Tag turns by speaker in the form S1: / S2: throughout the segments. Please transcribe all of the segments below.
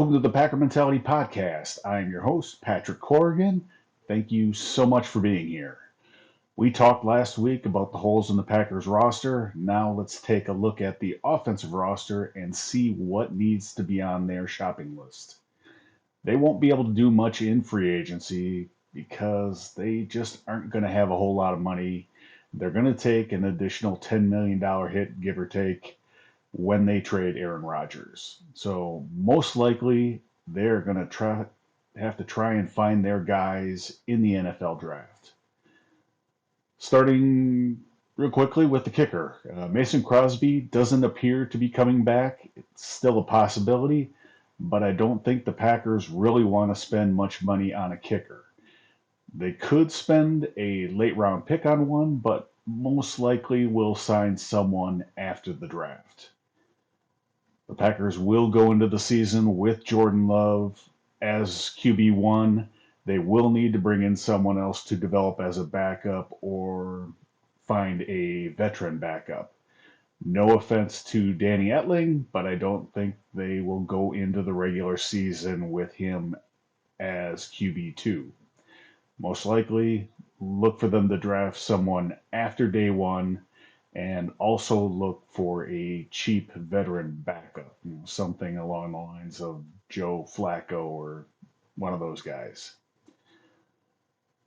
S1: Welcome to the Packer Mentality Podcast. I am your host, Patrick Corrigan. Thank you so much for being here. We talked last week about the holes in the Packers roster. Now let's take a look at the offensive roster and see what needs to be on their shopping list. They won't be able to do much in free agency because they just aren't going to have a whole lot of money. They're going to take an additional $10 million hit, give or take, when they trade Aaron Rodgers. So most likely they're going to have to try and find their guys in the NFL draft. Starting real quickly with the kicker, Mason Crosby doesn't appear to be coming back. It's still a possibility, but I don't think the Packers really want to spend much money on a kicker. They could spend a late round pick on one, but most likely will sign someone after the draft. The Packers will go into the season with Jordan Love as QB1. They will need to bring in someone else to develop as a backup or find a veteran backup. No offense to Danny Etling, but I don't think they will go into the regular season with him as QB2. Most likely, look for them to draft someone after day one and also look for a cheap veteran backup, something along the lines of Joe Flacco or one of those guys.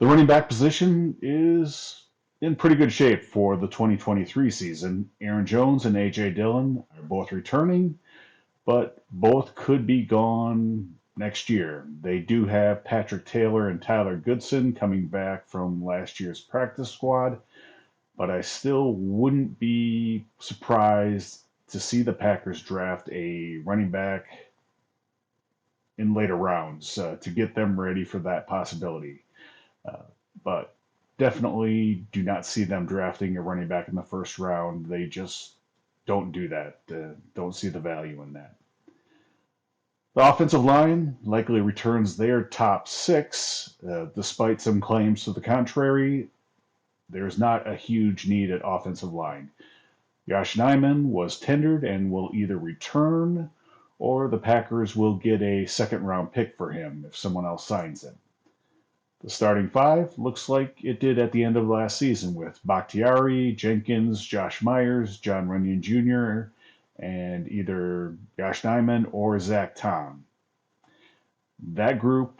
S1: The running back position is in pretty good shape for the 2023 season. Aaron Jones and A.J. Dillon are both returning, but both could be gone next year. They do have Patrick Taylor and Tyler Goodson coming back from last year's practice squad, but I still wouldn't be surprised to see the Packers draft a running back in later rounds to get them ready for that possibility. But definitely do not see them drafting a running back in the first round. They just don't do that. Don't see the value in that. The offensive line likely returns their top six, despite some claims to the contrary. There's not a huge need at offensive line. Josh Nijman was tendered and will either return or the Packers will get a second round pick for him if someone else signs him. The starting five looks like it did at the end of last season with Bakhtiari, Jenkins, Josh Myers, John Runyon Jr., and either Josh Nijman or Zach Tom. That group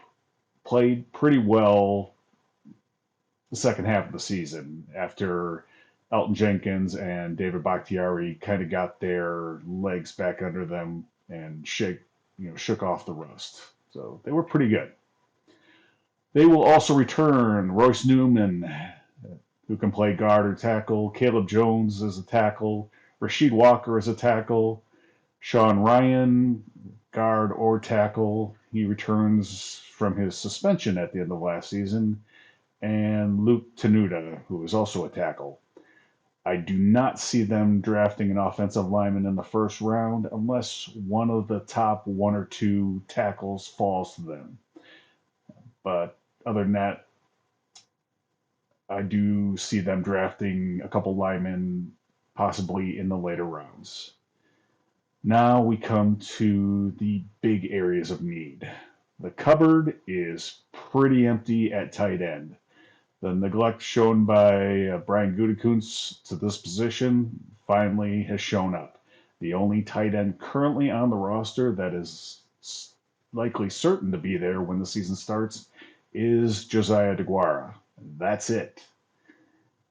S1: played pretty well the second half of the season after Elton Jenkins and David Bakhtiari kind of got their legs back under them and shook off the rust. So they were pretty good. They will also return Royce Newman, who can play guard or tackle, Caleb Jones as a tackle, Rasheed Walker as a tackle, Sean Ryan, guard or tackle. He returns from his suspension at the end of last season, and Luke Tenuta, who is also a tackle. I do not see them drafting an offensive lineman in the first round unless one of the top one or two tackles falls to them. But other than that, I do see them drafting a couple linemen possibly in the later rounds. Now we come to the big areas of need. The cupboard is pretty empty at tight end. The neglect shown by Brian Gutekunst to this position finally has shown up. The only tight end currently on the roster that is likely certain to be there when the season starts is Josiah DeGuara. That's it.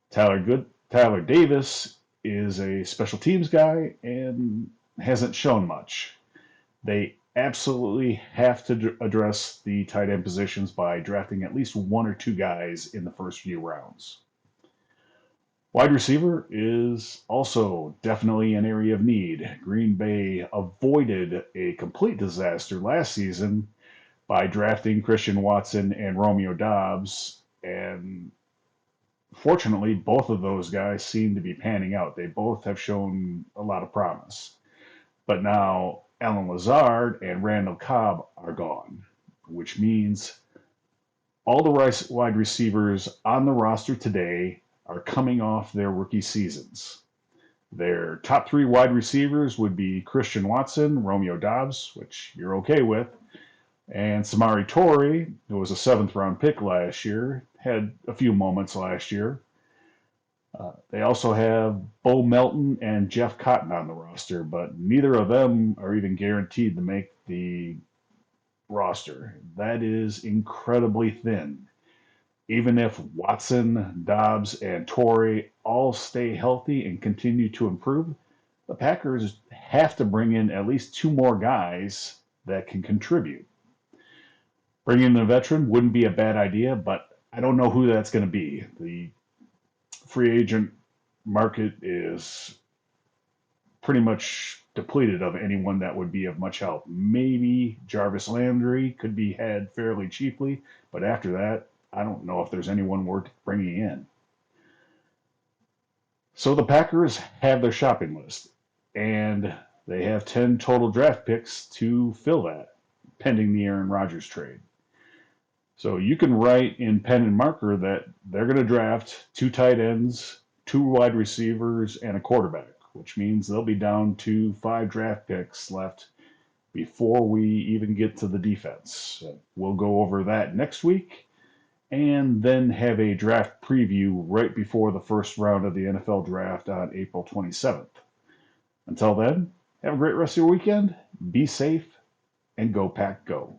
S1: Tyler Davis is a special teams guy and hasn't shown much. They absolutely have to address the tight end positions by drafting at least one or two guys in the first few rounds. Wide receiver is also definitely an area of need. Green Bay avoided a complete disaster last season by drafting Christian Watson and Romeo Doubs, and fortunately, both of those guys seem to be panning out. They both have shown a lot of promise. But now Allen Lazard and Randall Cobb are gone, which means all the wide receivers on the roster today are coming off their rookie seasons. Their top three wide receivers would be Christian Watson, Romeo Dobbs, which you're okay with, and Samari Torrey, who was a seventh round pick last year, had a few moments last year. They also have Bo Melton and Jeff Cotton on the roster, but neither of them are even guaranteed to make the roster. That is incredibly thin. Even if Watson, Dobbs, and Torrey all stay healthy and continue to improve, the Packers have to bring in at least two more guys that can contribute. Bringing in a veteran wouldn't be a bad idea, but I don't know who that's going to be. The free agent market is pretty much depleted of anyone that would be of much help. Maybe Jarvis Landry could be had fairly cheaply, but after that, I don't know if there's anyone worth bringing in. So the Packers have their shopping list, and they have 10 total draft picks to fill that, pending the Aaron Rodgers trade. So you can write in pen and marker that they're going to draft two tight ends, two wide receivers, and a quarterback, which means they'll be down to 5 draft picks left before we even get to the defense. We'll go over that next week and then have a draft preview right before the first round of the NFL draft on April 27th. Until then, have a great rest of your weekend, be safe, and go Pack Go.